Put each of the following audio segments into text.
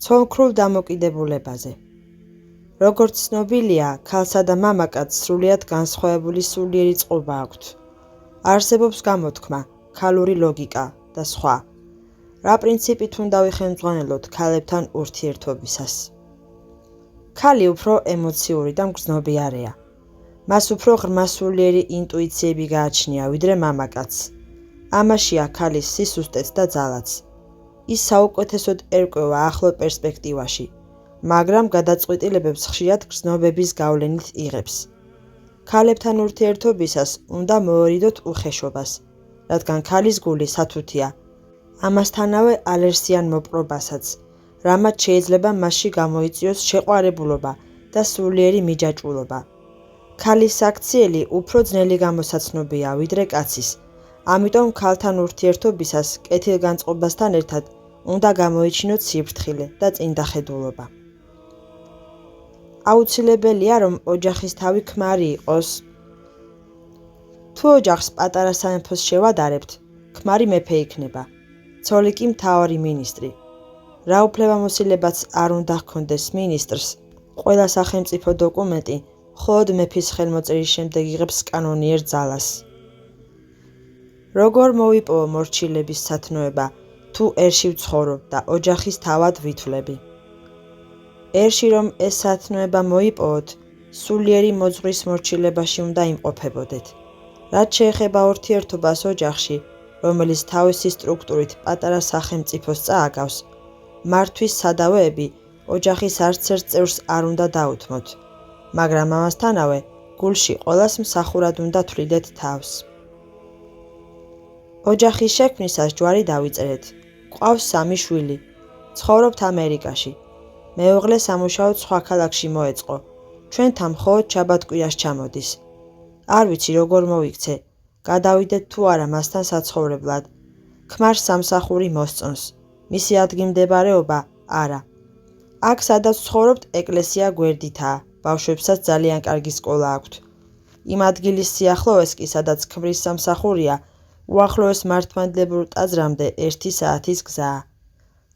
ცოლ-ქმრულ დამოკიდებულებაზე. როგორც ცნობილია, ქალსა და მამაკაცს სრულიად განსხვავებული სულიერი წყობა აქვთ. არსებობს გამოთქმა, ქალური ლოგიკა და სხვა. რა პრინციპით უნდა ვიხელმძღვანელოთ ქალებთან ურთიერთობისას? ქალი უფრო ემოციური და მგრძნობიარეა. მას უფრო ღრმასულიერი ინტუიციები გააჩნია, ვიდრე მამაკაცს. ამაშია ქალის სისუსტეც და ძალაც. ის საუკეთესოდ ერკვევა ახლო პერსპექტივაში, მაგრამ გადაწყვეტილებებს ხშირად გრძნობების გავლენით იღებს. ქალებთან ურთიერთობისას უნდა მოერიდოთ უხეშობას, რადგან ქალის გული სათუთია, ამასთანავე ალერსიან მოპყრობასაც, რამაც შეიძლება მასში გამოიწვიოს შეყვარებულობა და სულიერი მიჯაჭვულობა. ქალის საქციელი უფრო ძნელი გამოსაცნობია, ვიდრე კაცის, ამიტომ ქალთან ურთიერთობისას კეთილგანწყობასთან ერთად უნდა გამოიჩინოთ სიფრთხილე და წინდახედულობა. აუცილებელია, რომ ოჯახის თავი ქმარი იყოს. თუ ოჯახს პატარა სამეფოს შევადარებთ, ქმარი მეფე იქნება, ცოლი კი მთავარი მინისტრი. რა უფლებამოსილებაც არ უნდა ჰქონდეს მინისტრს, ყველა სახელმწიფო დოკუმენტი მხოლოდ მეფის ხელმოწერის შემდეგ იღებს კანონიერ ძალას. როგორ მოვიპოვო მორჩილების სათნოება, თუ ერში ვცხოვრობ და ოჯახის თავად ვითვლები? ერში რომ ეს სათნოება მოიპოვოთ, სულიერი მოძღვრის მორჩილებაში უნდა იმყოფებოდეთ. რაც შეეხება ურთიერთობას ოჯახში, რომელიც თავისი სტრუქტურით პატარა სახელმწიფოს წააგავს, მართვის სადავეები ოჯახის არც ერთ წევრს არ უნდა დაუთმოთ, მაგრამ ამასთანავე გულში ყველას მსახურად უნდა თვლიდეთ თავს. ოჯახის შექმნისას ჯვარი დავიწერეთ. გვყავს 3 შვილი. ცხოვრობთ ამერიკაში. მეუღლე სამუშაოდ სხვა ქალაქში მოეწყო. ჩვენთან მხოლოდ შაბათ-კვირას ჩამოდის. არ ვიცი როგორ მოვიქცე. გადავიდეთ თუ არა მასთან საცხოვრებლად. ქმარს სამსახური მოსწონს. მისი ადგილმდებარეობა არა. აქ სადაც ცხოვრობთ ეკლესია გვერდითაა. ბავშვებსაც ძალიან კარგი სკოლა აქვთ. იმ ადგილის სიახლოვეს კი სადაც ქმრის სამსახურია, უახლოეს მართლმადიდებელ ტაძრამდე 1 საათის გზაა.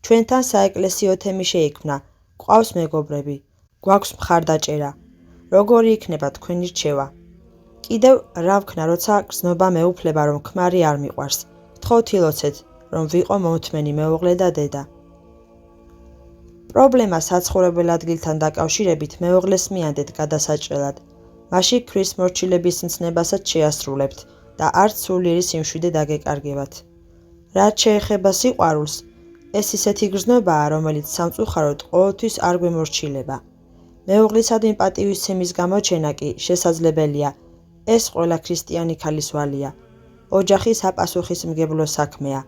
ჩვენთან საეკლესიო თემი შეიქმნა. გვყავს მეგობრები. გვაქვს მხარდაჭერა. როგორი იქნება თქვენი რჩევა? კიდევ რა ვქნა, როცა გრძნობა მეუფლება, რომ ქმარი არ მიყვარს. ვთხოვთ ილოცეთ, რომ ვიყო მომთმენი მეუღლე და დედა. პრობლემა საცხოვრებელ ადგილთან დაკავშირებით მეუღლეს მიანდეთ გადასაჭრელად. მაშინ ქვის მორჩილების მცნებასაც შეასრულებთ და არც სულიერი სიმშვიდე დაგეკარგებათ. რაც შეეხება სიყვარულს, ეს ისეთი გრძნობაა, რომელიც სამწუხაროდ ყოველთვის არ გვემორჩილება. მეუღლისადმი პატივისცემის გამოჩენა კი შესაძლებელია. ეს ყველა ქრისტიანი ქალის ვალია. ოჯახი საპასუხისმგებლო საქმეა,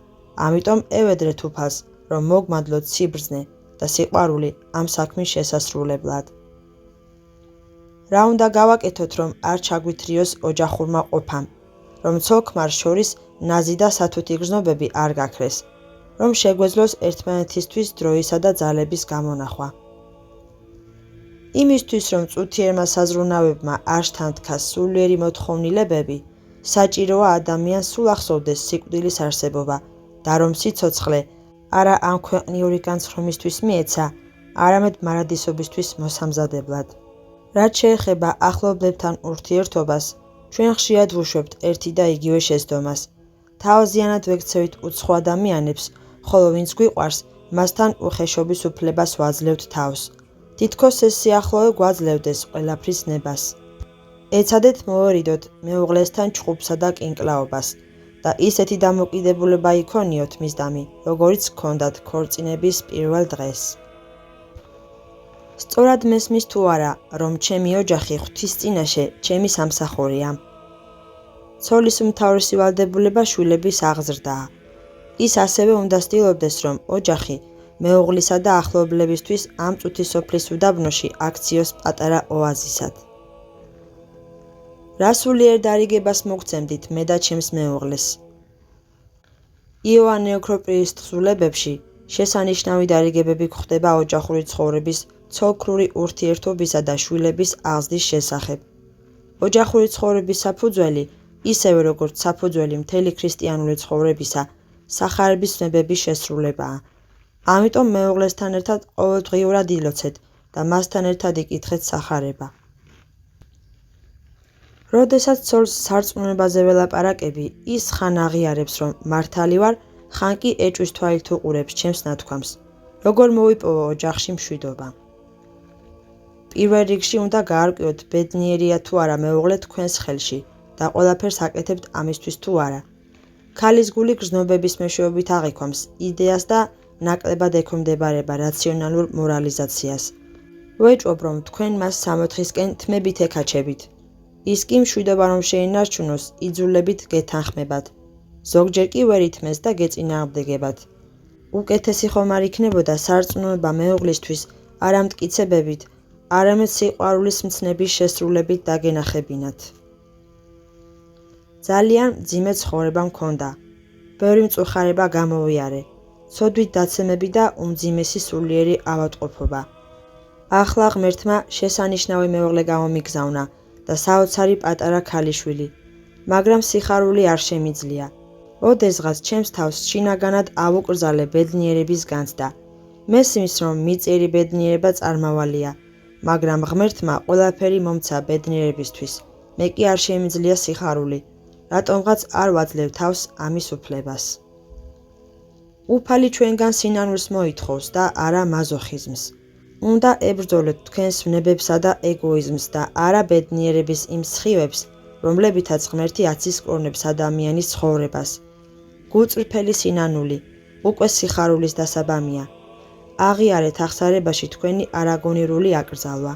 ამიტომ ევედრეთ უფალს, რომ მოგმადლოთ სიბრძნე და სიყვარული ამ საქმის შესასრულებლად. რა უნდა გავაკეთოთ, რომ არ ჩაგვითრიოს ოჯახურმა ყოფამ, რომ ცოლ-ქმარს შორის ნაზი და სათუთი გრძნობები არ გაქრეს, რომ შეგვეძლოს ერთმანეთისთვის დროისა და ძალების გამონახვა. იმისთვის, რომ წუთიერმა საზრუნავებმა არ შთანთქას სულიერი მოთხოვნილებები, საჭიროა ადამიანს სულ ახსოვდეს სიკვდილის არსებობა და რომ სიცოცხლე არა ამ ქვეყნიური განცხრომისთვის მიეცა, არამედ მარადისობისთვის მოსამზადებლად. რაც შეეხება ახლობლებთან ურთიერთობას, ჩვენ ხშირად ვუშვებთ ერთი და იგივე შეცდომას. თავაზიანად ვექცევით უცხო ადამიანებს, ხოლო ვინც გვიყვარს, მასთან უხეშობის უფლებას ვაძლევთ თავს. თითქოს ეს სიახლოვე გვაძლევდეს ყველაფრის ნებას. ეცადეთ მოერიდოთ მეუღლესთან ჭყუბსა და კინკლაობას და ისეთი დამოკიდებულება იქონიოთ მისდამი, როგორიც ჰქონდათ ქორწინების პირველ დღეს. სწორად მესმის თუ არა, რომ ჩემი ოჯახი ღვთის წინაშე ჩემი სამსახურია. ცოლის უმთავრესი ვალდებულება შვილების აღზრდაა. ის ასევე უნდა ცდილობდეს, რომ ოჯახი მეუღლისა და ახლობლებისთვის ამ წუთი სოფლის უდაბნოში აქციოს პატარა ოაზისად. რა სულიერ დარიგებას მოგცემდით მე და ჩემს მეუღლეს? იოანე ოქროპირის თხზულებებში შესანიშნავი დარიგებები გვხვდება ოჯახური ცხოვრების, ცოლ-ქმრული ურთიერთობისა და შვილების აღზრდის შესახებ. ოჯახური ცხოვრების საფუძველი, ისევე როგორც საფუძველი მთელი ქრისტიანული ცხოვრებისა, სახარების ცნებების შესრულებაა. ამიტომ მეუღლესთან ერთად ყოველდღიურად ილოცეთ და მასთან ერთად იკითხეთ სახარება. როდესაც ცოლს სარწმუნოებაზე ველაპარაკები, ის ხან აღიარებს, რომ მართალი ვარ, ხან კი ეჭვის თვალით უყურებს ჩემს ნათქვამს, როგორ მოვიპოვო ოჯახში მშვიდობა. პირველ რიგში უნდა გაარკვიოთ, ბედნიერია თუ არა მეუღლე თქვენს ხელში და ყველაფერს აკეთებთ ამისთვის თუ არა. ქალის გული გრძნობების მეშვეობით აღიქვამს იდეას და ნაკლებად ექვემდებარება რაციონალურ მორალიზაციას. ვეჭვობ, რომ თქვენ მას სამოთხისკენ თმებით ეკაჩებით. ის კი მშვიდობა რომ შეინარჩუნოს, იძულებით გეთანხმებათ. ზოგჯერ კი ვერ ითმეს და გეწინააღმდეგებათ. უკეთესი ხომ არ იქნებოდა სარწმუნოება მეუღლისთვის არა მტკიცებებით, არამედ სიყვარულის მცნების შესრულებით დაგენახებინათ. ძალიან მძიმე ცხოვრება მქონდა. ბევრი მწუხარება გამოვიარე. ცოდვით დაცემები და უმძიმესი სულიერი ავადმყოფობა. ახლა ღმერთმა შესანიშნავი მეუღლე გამომიგზავნა და საოცარი პატარა ქალიშვილი, მაგრამ სიხარული არ შემიძლია. ოდესღაც ჩემს თავს შინაგანად ავუკრძალე ბედნიერების განცდა. მესმის, რომ მიწიერი ბედნიერება წარმავალია, მაგრამ ღმერთმა ყველაფერი მომცა ბედნიერებისთვის. მე კი არ შემიძლია სიხარული, რატომღაც არ ვაძლევ თავს ამის უფლებას. უფალი ჩვენგან სინანულს მოითხოვს და არა მაზოხიზმს. უნდა ებრძოლოთ თქვენს ვნებებსა და ეგოიზმს და არა ბედნიერების იმ სხივებს, რომლებითაც ღმერთი აცისკრონებს ადამიანის ცხოვრებას. გულწრფელი სინანული, უკვე სიხარულის დასაბამია. აღიარეთ ახსარებაში თქვენი არაგონირული აკრძალვა.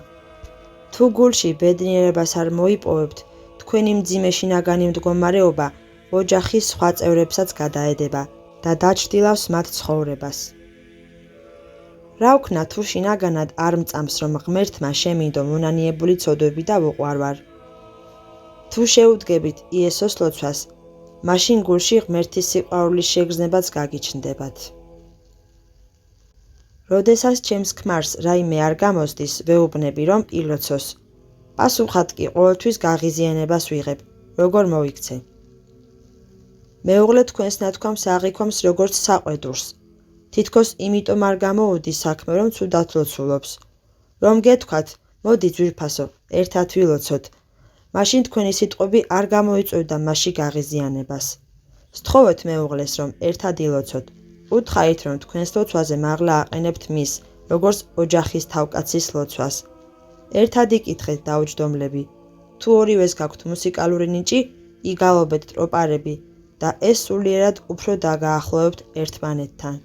თუ გულში ბედნიერებას არ მოიპოვებთ, თქვენი მძიმე შინაგანი მდგომარეობა ოჯახის სხვა წევრებსაც გადაედება და დაჩრდილავს მათ ცხოვრებას. რა ვქნა თუ შინაგანად არ მწამს, რომ ღმერთმა შემინდო მონანიებული ცოდვები და უყვარვარ. თუ შეუდგებით იესოს ლოცვას, მაშინ გულში ღმერთის სიყვარულის შეგრძნებაც გაგიჩნდებათ. როდესაც ჩემს ქმარს რაიმე არ გამოსდის, ვეუბნები, რომ ილოცოს. პასუხად კი ყოველთვის გაღიზიანებას ვიღებ, როგორ მოიქცე. მეუღლე თქვენს ნათქვამს აღიქვამს როგორც საყვედურს. თითქოს იმიტომ არ გამოუდის საქმე, რომ ცუდად ლოცულობს. რომ გეთქვათ, მოდი ძვირფასო, ერთად ვილოცოთ. მაშინ თქვენი სიტყვები არ გამოიწვევდა მასში გაღიზიანებას. სთხოვეთ მეუღლეს, რომ ერთად ილოცოთ. უთხრით, რომ თქვენს ლოცვაზე მაღლა აყენებთ მის, როგორც ოჯახის თავკაცის ლოცვას. ერთად იკითხეთ დაუჯდომლები. თუ ორივეს გაქვთ მუსიკალური ნიჭი, იგალობეთ ტროპარები და ეს სულიერად უფრო დაგაახლოვებთ ერთმანეთთან.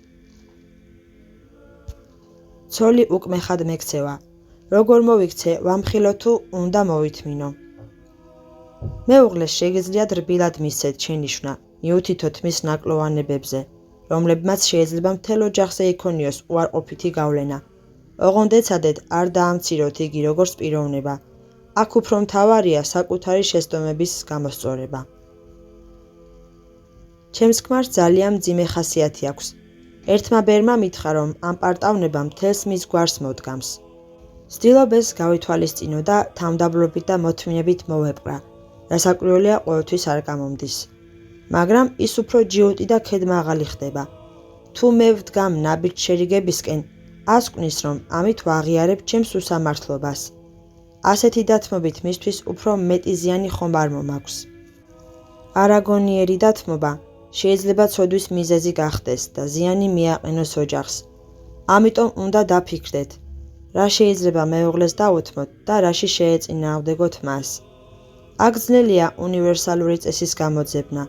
ცოლი უკმეხად მექცევა. როგორ მოვიქცე, ვამხილო თუ უნდა მოვითმინო. მეუღლეს შეგიძლიათ რბილად მისცეთ შენიშვნა, მიუთითოთ მის ნაკლოვანებებზე, რომლებმაც შეიძლება მთელ ოჯახზე იქონიოს უარყოფითი გავლენა. ოღონდ ეცადეთ არ დაამციროთ იგი როგორც პიროვნება. აქ უფრო მთავარია საკუთარი შეცდომების გამოსწორება. ჩემს ქმარს ძალიან მძიმე ხასიათი აქვს. ერთმა ბერმა მითხრა, რომ ამ პარტავნებამ მთელს მის გვარს მოდგამს. ცდილობ ეს გავითვალისწინო და თავმდაბლობით და მოთმინებით მოვეპყრა, რასაკვირველია ყოველთვის არ გამომდის. მაგრამ ის უფრო ჯიუტი და ქედმაღალი ხდება. თუ მე ვდგამ ნაბიჯ შერიგებისკენ, ას კვნის, რომ ამით ვაღიარებ ჩემს უსამართლობას. ასეთი დათმობით მისთვის უფრო მეტი ზიანი ხომ არ მომაქვს. არაგონიერი დათმობა შეიძლება ცოდვის მიზეზი გახდეს და ზიანი მიაყენოს ოჯახს. ამიტომ უნდა დაფიქრდეთ, რა შეიძლება მეუღლეს დაუთმოთ და რაში შეეწინააღმდეგოთ მას. აქ ძნელია უნივერსალური წესის გამოძებნა.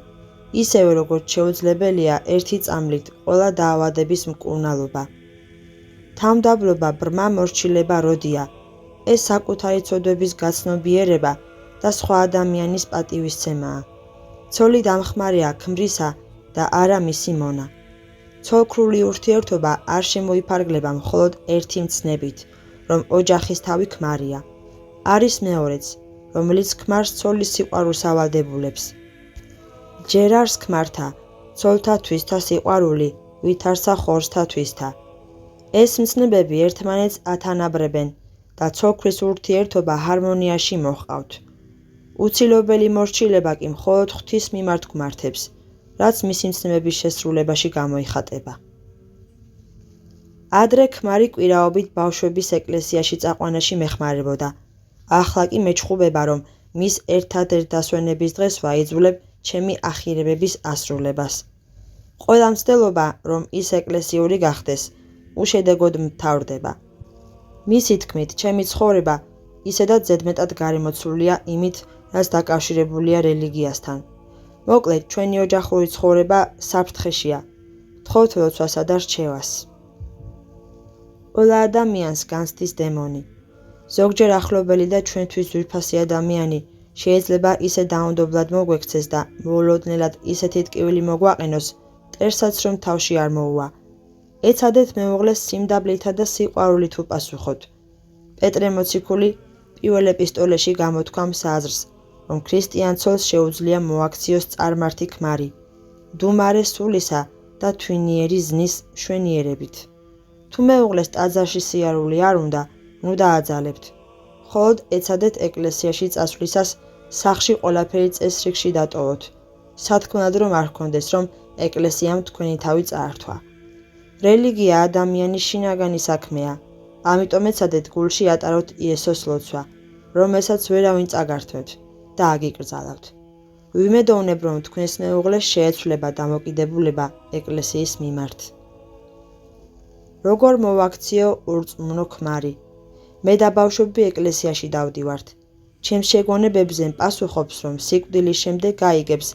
ისევე როგორც შეუძლებელია ერთი წამლით ყველა დაავადების მკურნალობა. თავმდაბლობა ბრმა მორჩილება როდია, ეს საკუთარი ცოდვების გაცნობიერება და სხვა ადამიანის პატივისცემაა. ცოლი დამხმარეა ქმრისა და არა მისი მონა. ცოლქრული ურთიერთობა არ შემოიფარგლება მხოლოდ ერთი მცნებით, რომ ოჯახის თავი ქმარია. არის მეორეც, რომელიც ქმარს ცოლის სიყვარულს ავალდებულებს. ჯერ არს ქმართა, ცოლთა თვისთა სიყვარული, ვითარცა ხორცთა თვისთა. ეს მცნებები ერთმანეთს ათანაბრებენ და ცოლქრის ურთიერთობა ჰარმონიაში მოჰყავთ. უცილობელი მორჩილება კი მხოლოდ ღვთის მიმართ გვმართებს, რაც მისი მცნებების შესრულებაში გამოიხატება. ადრე ქმარი კვირაობით ბავშვების ეკლესიაში წაყვანაში მეხმარებოდა. ახლა კი მეჩხუბება, რომ მის ერთადერთ დასვენების დღეს ვაიძულებ ჩემი ახირებების ასრულებას. ყველა მცდელობა, რომ ის ეკლესიური გახდეს, უშედეგოდ მთავრდება. მისი თქმით, ჩემი ცხოვრება ისედაც ზედმეტად გარემოცულია იმით, რაც დაკავშირებულია რელიგიასთან. მოკლედ, ჩვენი ოჯახური ცხოვრება საფრთხეშია. ვთხოვთ ლოცვასა და რჩევას. ყველა ადამიანს განცდის დემონი. ზოგჯერ ახლობელი და ჩვენთვის ძვირფასი ადამიანი შეიძლება ისე დაუნდობლად მოგვექცეს და მოულოდნელად ისეთი ტკივილი მოგვაყენოს, მტერსაც რომ თავში არ მოუვა. ეცადეთ მეუღლეს სიმდაბლითა და სიყვარულით უპასუხოთ. პეტრე მოციქული პირველ ეპისტოლეში გამოთქვამს აზრს, რომ ქრისტიან ცოლს შეუძლია მოაქციოს წარმართი ქმარი, მდუმარე სულისა და თვინიერი ზნის მშვენიერებით. თუ მეუღლეს ტაძარში სიარული არ უნდა, ნუ დააძალებთ. მხოლოდ ეცადეთ ეკლესიაში წასვლისას სახლში ყველაფერი წესრიგში დატოვოთ. სათქმელად რომ არ ჰქონდეს, რომ ეკლესიამ თქვენი თავი წაართვა. რელიგია ადამიანის შინაგანი საქმეა, ამიტომ ეცადეთ გულში ატაროთ იესოს ლოცვა, რომელსაც ვერავინ წაგართვეთ და აგიკრძალავთ. ვიმედოვნებ, რომ თქვენს მეუღლეს შეეცვლება დამოკიდებულება ეკლესიის მიმართ. როგორ მოვაქციო ურწმუნო ქმარი? მე და ბავშვები ეკლესიაში დავდივართ. ჩემს შეგონებებზე პასუხობს, რომ სიკვდილის შემდეგ გაიგებს,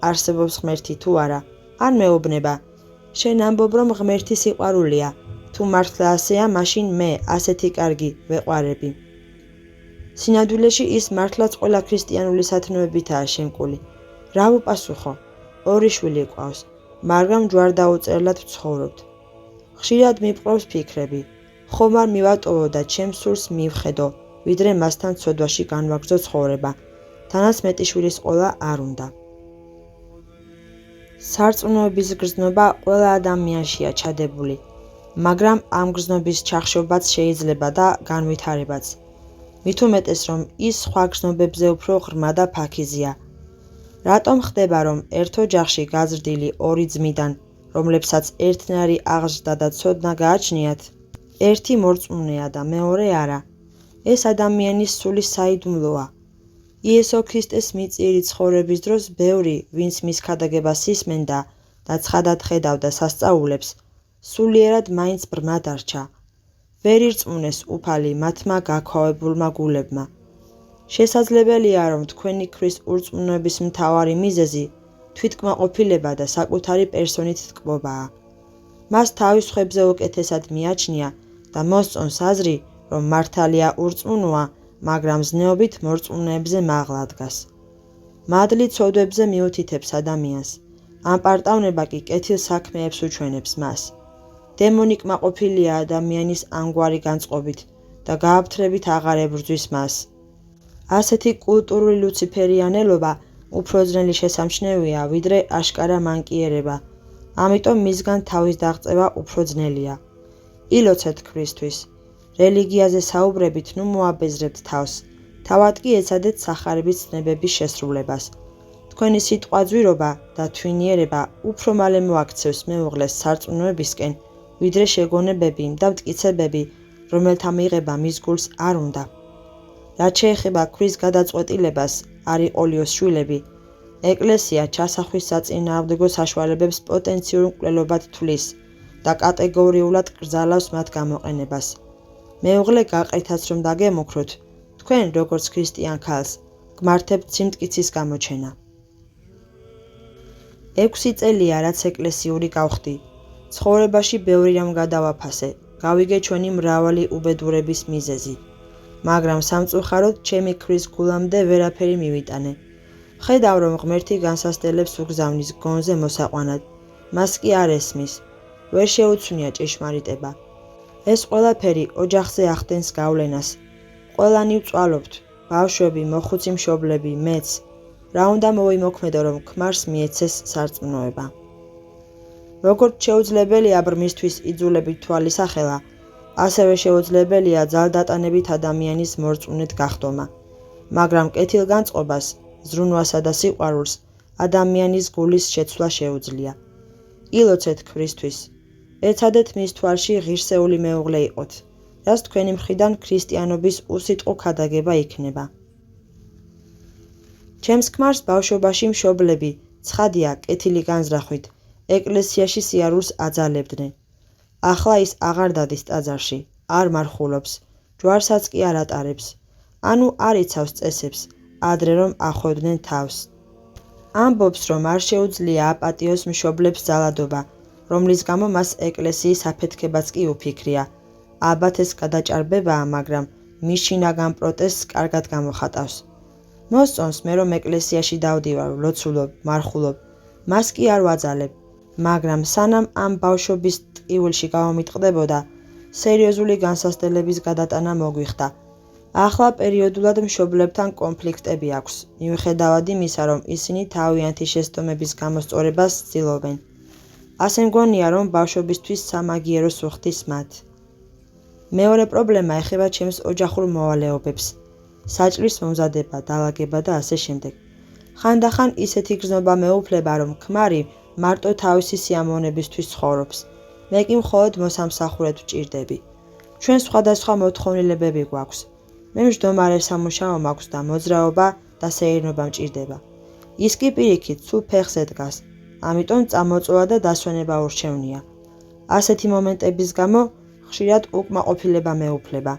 არსებობს ღმერთი თუ არა, ან მეუბნება, შენ ამბობ, რომ ღმერთი სიყვარულია, თუ მართლა ასეა, მაშინ მე ასეთი კარგი ვეყვარები. სინამდვილეში ის მართლაც ყველა ქრისტიანული სათნოებითაა შემკული. რა ვუპასუხო? 2 შვილი გვყავს, მაგრამ ჯვარდაუწერლად ვცხოვრობთ. ხშირად მიპყრობს ფიქრები, ხომ არ მივატოვო და ჩემს სურს მივხედო, ვიდრე მასთან ცოდვაში განვაგრძო ცხოვრება. თანაც მეტი შვილის ყოლა არ უნდა. სარწმუნოების გრძნობა ყველა ადამიანშია ჩადებული, მაგრამ ამ გრძნობის ჩახშობაც შეიძლება და განვითარებაც. მით უმეტეს, რომ ის სხვა გრძნობებზე უფრო ღრმა და ფაქიზია. რატომ ხდება, რომ ერთ ოჯახში გაზრდილი 2 ძმიდან, რომლებსაც ერთნაირი აღზრდა და ცოდნა გააჩნიათ, ერთი მორწმუნეა და მეორე არა. ეს ადამიანის სული საიდუმლოა. იესო ქრისტეს მიწიერი ცხოვრების დროს ბევრი, ვინც მის ქადაგებას ისმენდა და ცხადად ხედავდა სასწაულებს, სულიერად მაინც ბრმა დარჩა. ვერ ირწმუნეს უფალი მათმა გაქვავებულმა გულებმა. შესაძლებელია, რომ თქვენი ქვის ურწმუნოების მთავარი მიზეზი თვითკმაყოფილება და საკუთარი პერსონით თკბობაა. მას თავის ხვებზე უკეთესად მიაჩნია და მოსწონს აზრი, რომ მართალია ურწმუნოა, მაგრამ ზნეობით მორწმუნეებზე მაღლა დგას. მადლი ცოდვებზე მიუთითებს ადამიანს, ამ პარტავნება კი კეთილ საქმეებს უჩვენებს მას. დემონი კმაყოფილია ადამიანის ამგვარი განწყობით და გააფთრებით აღარ ებრძვის მას. ასეთი კულტურული ლუციფერიანელობა უფრო ძნელი შესამჩნევია, ვიდრე აშკარა მანკიერება, ამიტომ მისგან თავის დაღწევა უფრო ძნელია. ილოცეთ ქრისთვის. რელიგიაზე საუბრებით ნუ მოაბეზრებთ თავს, თავად კი ეცადეთ სახარების ცნებების შესრულებას. თქვენი სიტყვა ძვირობა და თვინიერება უფრო მალე მოაქცევს მეუღლეს სარწმუნოებისკენ, ვიდრე შეგონებები და მტკიცებები, რომელთა მიღება მის გულს არ უნდა. რაც შეეხება ქვის გადაწყვეტილებას არ იყოლიოს შვილები, ეკლესია ჩასახვის საწინააღმდეგო საშუალებებს პოტენციურ მკვლელობად თვლის და კატეგორიულად კრძალავს მათ გამოყენებას. მეუღლე გაყრითაც რომ დაგემუქროთ, თქვენ, როგორც ქრისტიან ქალს, გმართებთ სიმტკიცის გამოჩენა. 6 წელია, რაც ეკლესიური გავხდი. ცხოვრებაში ბევრი რამ გადავაფასე, გავიგე ჩვენი მრავალი უბედურების მიზეზი. მაგრამ სამწუხაროდ ჩემი ქვის გულამდე ვერაფერი მივიტანე. ხედავ, რომ ღმერთი განსასწრებს უგზავნის გონზე მოსაყვანად, მას კი არ ესმის. ვერ შეუცვნია ჭეშმარიტება. ეს ყველაფერი ოჯახზე ახდენს გავლენას. ყველანი ვწვალობთ, ბავშვები, მოხუცი მშობლები, მეც. რა უნდა მოვიმოქმედო, რომ ქმარს მიეცეს სარწმუნოება. როგორც შეუძლებელია ბრმისთვის იძულებით თვალის ახელა, ასევე შეუძლებელია ძალდატანებით ადამიანის მორწმუნედ გახდომა, მაგრამ კეთილგანწყობას, ზრუნვასა და სიყვარულს ადამიანის გულის შეცვლა შეუძლია. ილოცეთ ქრისთვის. ეცადეთ მის თვალში ღირსეული მეუღლე იყოთ, რაც თქვენი მხრიდან ქრისტიანობის უსიტყვო ქადაგება იქნება. ჩემს ქმარს ბავშვობაში მშობლები, ცხადია, კეთილი განზრახვით, ეკლესიაში სიარულს აძალებდნენ. ახლა ის აღარ დადის ტაძარში, არ მარხულობს, ჯვარსაც კი არ ატარებს, ანუ არ იცავს წესებს, ადრე რომ ახვევდნენ თავს. ამბობს, რომ არ შეუძლია აპატიოს მშობლებს ძალადობა, რომლის გამო მას ეკლესიის აფეთქებაც კი უფიქრია. აბათეს გადაჭარბებაა, მაგრამ მის შინაგან პროტესტს კარგად გამოხატავს. მოსწონს მე რომ ეკლესიაში დავდივარ, ვლოცულობ, მარხულობ, მას კი არ ვაძალებ, მაგრამ სანამ ამ ბავშვობის ტყივილში გამომიტყდებოდა, სერიოზული განსასწრებლების გადატანა მოგვიხდა. ახლა პერიოდულად მშობლებთან კონფლიქტები აქვს, მიუხედავად იმისა, რომ ისინი თავიანთი შეცდომების გამოსწორებას ცდილობენ. ასე მგონია, რომ ბავშვებისთვის სამაგიეროს ვხდის მათ. მეორე პრობლემა ეხება ჩემს ოჯახურ მოვალეობებს, საჭმლის მომზადება, დალაგება და ასე შემდეგ. ხანდახან ისეთი გრძნობა მეუფლება, რომ ქმარი მარტო თავისი სიამოვნებისთვის ცხოვრობს, მე კი მხოლოდ მოსამსახურედ ვჭირდები. ჩვენ სხვადასხვა მოთხოვნილებები გვაქვს. მე მჯდომარე სამუშაო მაქვს და მოძრაობა და სეირნობა მჭირდება. ის კი პირიქით სულ ფეხზე დგას, ამიტომ წამოწოვა და დასვენება ურჩევნია. ასეთი მომენტების გამო ხშირად უკმაყოფილება მეუფლება.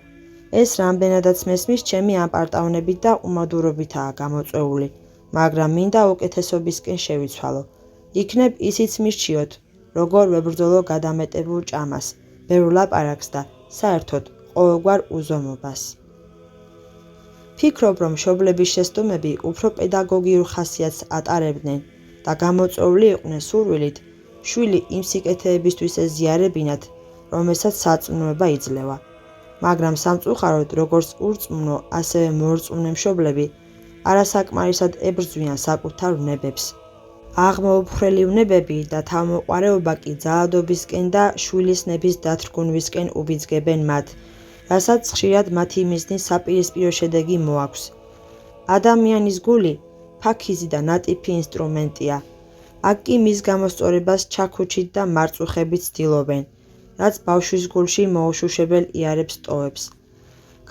ეს რამდენადაც მესმის ჩემი ამპარტავნებით და უმადურობითაა გამოწვეული, მაგრამ მინდა უკეთესობისკენ შევიცვალო. იქნებ ისიც მირჩიოთ, როგორ ვებრძოლო გადამეტებულ ჭამას, ბევრ ლაპარაკს და საერთოდ ყოველგვარ უზომობას. ფიქრობ, რომ მშობლების შეცდომები უფრო პედაგოგიურ ხასიათს ატარებდნენ და გამოწვეული იყვნენ სურვილით, შვილი იმ სიკეთეებისთვის ეზიარებინათ, რომელსაც სარწმუნოება იძლევა. მაგრამ სამწუხაროდ, როგორც ურწმუნო, ასევე მორწმუნე მშობლები არასაკმარისად ებრძვიან საკუთარ ვნებებს. აღმოუფხრელი ვნებები და თავმოყარეობა კი ძალადობისკენ და შვილის ნების დათრგუნვისკენ უბიძგებენ მათ, რასაც ხშირად მათი მიზნის საპირისპირო შედეგი მოაქვს. ადამიანის გული ფაქიზი და ნატიფი ინსტრუმენტია. აქ კი მის გამოსწორებას ჩაქუჩით და მარწუხებით ცდილობენ, რაც ბავშვის გულში მოუშუშებელ იარებს ტოვებს.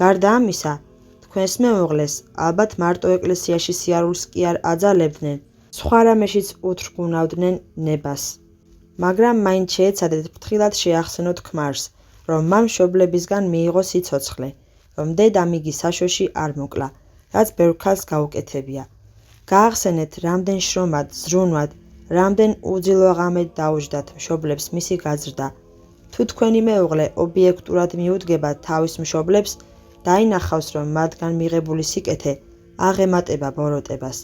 გარდა ამისა, თქვენს მეუღლეს ალბათ მარტო ეკლესიაში სიარულს კი არ აძალებდნენ, სხვა რამეშიც უთრგუნავდნენ ნებას. მაგრამ მაინც შეეცადეთ ფრთხილად შეახსენოთ ქმარს, რომ მან მშობლებისგან მიიღო სიცოცხლე, რომ დედამ იგი საშოში არ მოკლა, რაც ბევრ ქალს გაუკეთებია. გაახსენეთ, რამდენ შრომად, ზრუნვად, რამდენ უძილო ღამედ დაუჯდათ მშობლებს მისი გაზრდა. თუ თქვენი მეუღლე ობიექტურად მიუდგება თავის მშობლებს, დაინახავს, რომ მათგან მიღებული სიკეთე აღემატება ბოროტებას.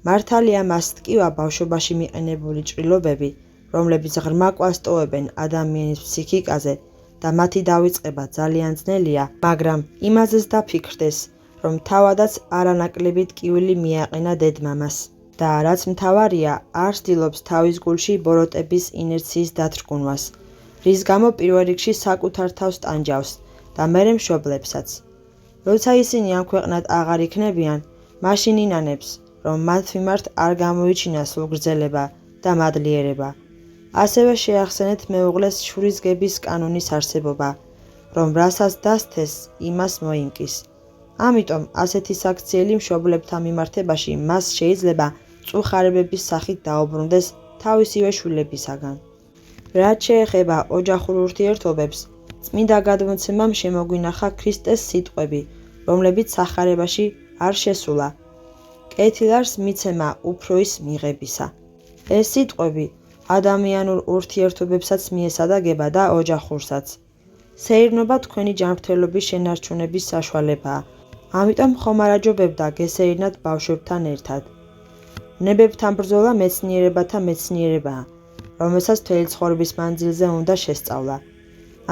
მართალია მას ტკივა ბავშვობაში მიყენებული ჭრილობები, რომლებიც ღრმა კვალს ტოვებენ ადამიანის ფსიქიკაზე და მათი დავიწყება ძალიან ძნელია, მაგრამ იმაზეც დაფიქრდეს, რომ თავადაც არანაკლები ტკივილი მიაყენა დედმამას და რაც მთავარია, არ ცდილობს თავის გულში ბოროტების ინერციის დათრგუნვას, რის გამო პირველ რიგში საკუთარ თავს ტანჯავს და მერე მშობლებსაც. როცა ისინი ამ ქვეყნად აღარ იქნებიან, მაშინ ინანებს, რომ მათ მიმართ არ გამოიჩინა სულგრძელება და მადლიერება. ასევე შეახსენეთ მეუღლეს შურისგების კანონის არსებობა, რომ რასაც დასთეს, იმას მოიმკის. ამიტომ ასეთი საქციელი მშობლებთან მიმართებაში მას შეიძლება წუხარებების სახით დაუბრუნდეს თავისივე შვილებისაგან. რაც შეეხება ოჯახურ ურთიერთობებს, წმინდა გადმოცემამ შემოგვინახა ქრისტეს სიტყვები, რომლებიც სახარებაში არ შესულა. კეთილარს მიცემა უფრო ის მიღებისა. ეს სიტყვები ადამიანურ ურთიერთობებსაც მიესადაგება და ოჯახურსაც. სეირნობა თქვენი ჯანმრთელობის შენარჩუნების საშუალებაა, ამიტომ ხომ არ აჯობებდა გესეირნათ ბავშვებთან ერთად. ვნებებთან ბრძოლა მეცნიერებათა მეცნიერებაა, რომელსაც მთელი ცხოვრების მანძილზე უნდა შესწავლა.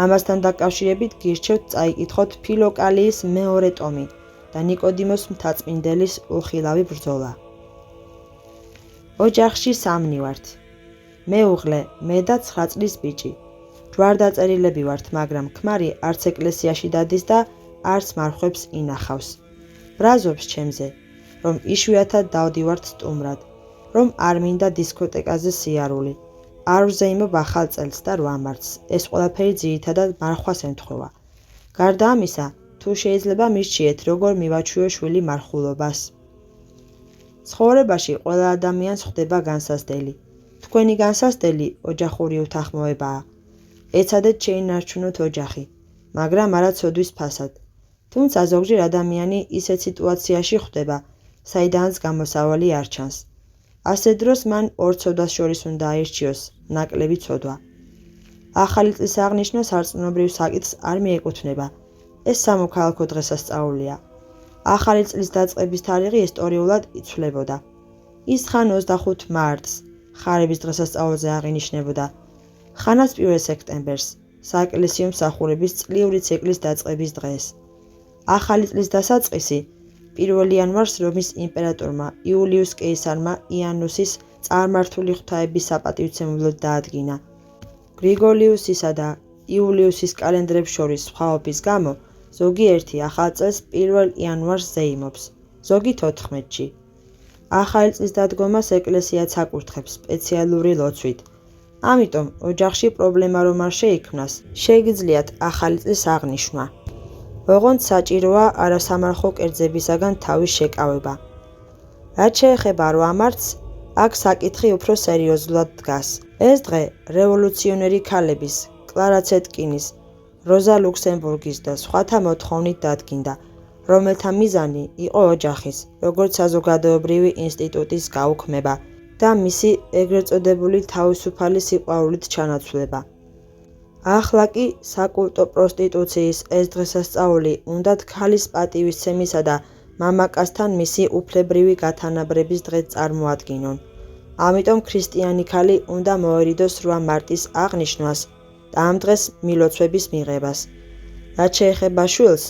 ამასთან დაკავშირებით გირჩევთ წაიკითხოთ ფილოკალიის მეორე ტომი და ნიკოდიმოს მთაწმინდელის უხილავი ბრძოლა. ოჯახში სამნი ვართ. მეუღლე, მე და 9 წლის ბიჭი. ჯვარდაწერილები ვართ, მაგრამ ქმარი არც ეკლესიაში დადის და არც მარხვებს ინახავს. ბრაზობს ჩემზე, რომ იშვიათად დავდივართ სტუმრად, რომ არ მინდა დისკოტეკაზე სიარული. არ ვზეიმობ ახალ წელს და 8 მარტს, ეს ყველაფერი ძირითადად მარხვას ემთხვევა. გარდა ამისა, თუ შეიძლება მირჩიეთ, როგორ მივაჩვიო შვილი მარხულობას. ცხოვრებაში ყველა ადამიანს ხვდება განსასწრელი. თქვენი განსასწრელი ოჯახური უთანხმოებაა. ეცადეთ შეინარჩუნოთ ოჯახი, მაგრამ არა ცოდვის ფასად. თუმცა ზოგჯერ ადამიანი ისეთ სიტუაციაში ხვდება, საიდანაც გამოსავალი არ ჩანს. ასე დროს მან ორ ცოდვას შორის უნდა აირჩიოს ნაკლები ცოდვა. ახალი წლის აღნიშვნა სარწმუნოებრივ საკითხს არ მიეკუთვნება. ეს სამოქალაქო დღესასწაულია. ახალი წლის დაწყების თარიღი ისტორიულად იცვლებოდა. ის ხან 25 მარტს, ხარების დღესასწაულზე აღინიშნებოდა, ხანაც 1 სექტემბერს, საეკლესიო მსახურების წლიური ციკლის დაწყების დღეს. ახალი წლის დასაწყისი 1 იანვარს რომის იმპერატორმა იულიუს კეისარმა იანუსის წარმართული ღვთაების საპატივცემულოდ დაადგინა. გრიგოლიუსისა და იულიუსის კალენდრებს შორის სხვაობის გამო ზოგიერთი ახალ წელს 1 იანვარს ზეიმობს, ზოგი 14-ში. ახალი წლის დადგომას ეკლესიაც აკურთხებს სპეციალური ლოცვით. ამიტომ ოჯახში პრობლემა რომ არ შეიქმნას, შეიგრძლიათ ახალი წლის აღნიშვნა. ოღონდ საჭიროა არასამარხო კერძებისაგან თავის შეკავება. რაც შეეხება 8 მარტს, აქ საკითხი უფრო სერიოზულად დგას. ეს დღე რევოლუციონერი ქალების, კლარა ცეტკინის, როზა ლუქსემბურგის და სხვათა მოთხოვნით დადგინდა, რომელთა მიზანი იყო ოჯახის, როგორც საზოგადოებრივი ინსტიტუტის გაუქმება და მისი ეგრეთ წოდებული თავისუფალი სიყვარულით ჩანაცვლება. ახლა კი საკულტო პროსტიტუციის ეს დღესასწაული უნდათ ქალის პატივისცემისა და მამაკაცთან მისი უფლებრივი გათანაბრების დღედ წარმოადგინონ. ამიტომ ქრისტიანი ქალი უნდა მოერიდოს 8 მარტის აღნიშვნას და ამ დღეს მილოცვების მიღებას. რაც შეეხება შვილს,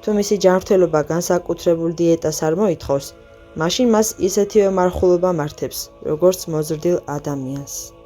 თუ მისი ჯანმრთელობა განსაკუთრებულ დიეტას არ მოითხოვს, მაშინ მას ისეთივე მარხულობა მართებს, როგორც მოზრდილ ადამიანს.